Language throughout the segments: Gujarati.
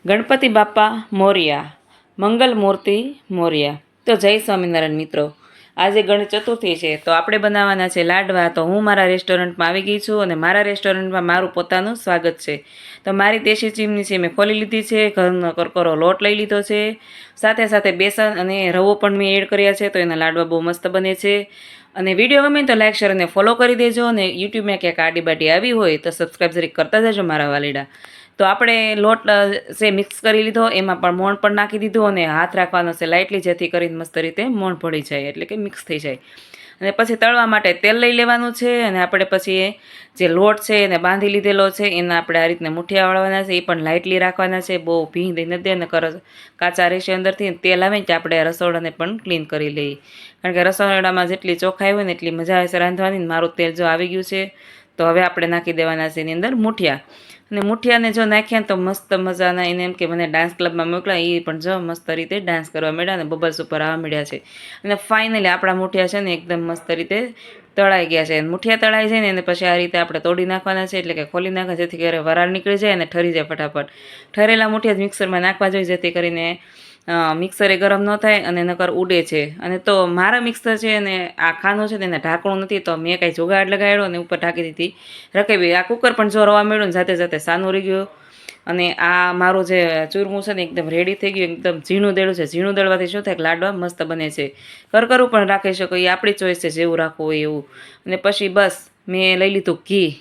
ગણપતિ બાપા મોર્યા, મંગલ મૂર્તિ મોર્યા. તો જય સ્વામિનારાયણ મિત્રો, આજે ગણેશ ચતુર્થી છે તો આપણે બનાવવાના છે લાડવા. તો હું મારા રેસ્ટોરન્ટમાં આવી ગઈ છું અને મારા રેસ્ટોરન્ટમાં મારું પોતાનું સ્વાગત છે. તો મારી દેશી ચીમની છે મેં ખોલી લીધી છે, ઘરનો કરકરો લોટ લઈ લીધો છે, સાથે સાથે બેસન અને રવો પણ મેં એડ કર્યા છે. તો એના લાડવા બહુ મસ્ત બને છે. અને વિડીયો ગમે તો લાઈક શેર અને ફોલો કરી દેજો. અને યુટ્યુબમાં ક્યાંક આડી બાડી આવી હોય તો સબસ્ક્રાઈબ જરીક કરતા જજો મારા વાલીડા. તો આપણે લોટ છે મિક્સ કરી લીધો, એમાં પણ મોણ પણ નાખી દીધું અને હાથ રાખવાનો છે લાઇટલી, જેથી કરીને મસ્ત રીતે મોણ પડી જાય, એટલે કે મિક્સ થઈ જાય. અને પછી તળવા માટે તેલ લઈ લેવાનું છે. અને આપણે પછી જે લોટ છે એને બાંધી લીધેલો છે એના આપણે આ રીતના મુઠિયા વાળવાના છે, એ પણ લાઇટલી રાખવાના છે, બહુ ભીંગ દઈ નથી દે, નકર કાચા રહેશે અંદરથી. તેલ આવે ને કે આપણે રસોડાને પણ ક્લીન કરી લઈએ, કારણ કે રસોડામાં જેટલી ચોખ્ખાઈ હોય ને એટલી મજા આવે છે રાંધવાની. મારું તેલ જો આવી ગયું છે તો હવે આપણે નાખી દેવાના છે એની અંદર મુઠિયા. અને મુઠિયાને જો નાખ્યા તો મસ્ત મજાના, એને એમ કે મને ડાન્સ ક્લબમાં મોકલા, એ પણ જો મસ્ત રીતે ડાન્સ કરવા માંડ્યા અને બબલ્સ ઉપર આવવા માંડ્યા છે. અને ફાઇનલી આપણા મુઠિયા છે ને એકદમ મસ્ત રીતે તળાઈ ગયા છે. મુઠિયા તળાઈ જાય ને એને પછી આ રીતે આપણે તોડી નાખવાના છે, એટલે કે ખોલી નાખવા, જેથી કરીને વરાળ નીકળી જાય અને ઠરી જાય ફટાફટ. ઠરેલા મુઠિયા જ મિક્સરમાં નાખવા જોઈએ, જેથી કરીને મિક્સર એ ગરમ ન થાય અને નકર ઉડે છે. અને તો મારા મિક્સર છે ને આ ખાનું છે ને એને ઢાંકણું નથી, તો મેં કાંઈ જુગાડ લગાડ્યો અને ઉપર ઢાંકી દીધી રકેબી. આ કુકર પણ જો રવા મળ્યું ને જાતે જાતે સાનું રહી ગયું. અને આ મારું જે ચૂરમું છે ને એકદમ રેડી થઈ ગયું, એકદમ ઝીણું દેળું છે. ઝીણું દેળવાથી શું થાય કે લાડવા મસ્ત બને છે. કરકરું પણ રાખી શકો, એ આપણી ચોઈસ છે, જેવું રાખવું હોય એવું. અને પછી બસ મેં લઈ લીધું ઘી.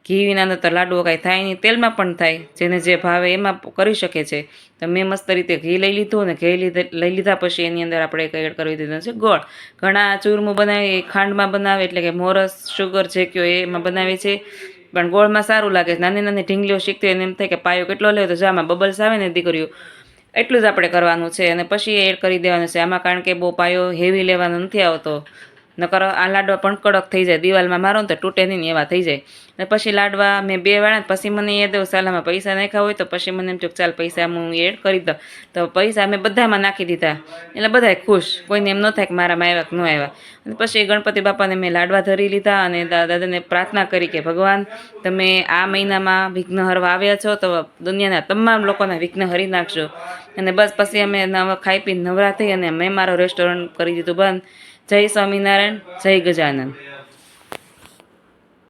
ઘી વિના તો લાડવો કાંઈ થાય નહીં, તેલમાં પણ થાય, જેને જે ભાવે એમાં કરી શકે છે. તો મેં મસ્ત રીતે ઘી લઈ લીધું, અને ઘી લઈ લીધા પછી એની અંદર આપણે એડ કરી દીધો છે ગોળ. ઘણા ચૂરમું બનાવે એ ખાંડમાં બનાવે, એટલે કે મોરસ શુગર જે કયો એમાં બનાવે છે, પણ ગોળમાં સારું લાગે. નાની નાની ઢીંગલીઓ શીખતી હોય એને એમ થાય કે પાયો કેટલો લે, તો જો આમાં બબલ્સ આવે ને દીકરીઓ, એટલું જ આપણે કરવાનું છે. અને પછી એડ કરી દેવાનું છે આમાં, કારણ કે બહુ પાયો હેવી લેવાનો નથી આવતો, નકર આ લાડવા પણ કડક થઈ જાય, દિવાલમાં મારો ને તો તૂટે નહીં એવા થઈ જાય. અને પછી લાડવા મેં બે વાળા, પછી મને યાદ આવ્યું સાલામાં પૈસા નાખ્યા હોય, તો પછી મને એમ થયું ચાલ પૈસા હું એડ કરી દઉં. તો પૈસા મેં બધામાં નાખી દીધા, એટલે બધાય ખુશ, કોઈને એમ ન થાય કે મારામાં આવ્યા કે ન આવ્યા. અને પછી ગણપતિ બાપાને મેં લાડવા ધરી લીધા અને દાદાને પ્રાર્થના કરી કે ભગવાન, તમે આ મહિનામાં વિઘ્ન હરવા આવ્યા છો, તો દુનિયાના તમામ લોકોના વિઘ્ન હરી નાખજો. અને બસ પછી અમે ખાઈ પીને નવરા થઈ અને મેં મારો રેસ્ટોરન્ટ કરી દીધું બંધ. જય સ્વામિનારાયણ, જય ગજાનંદ.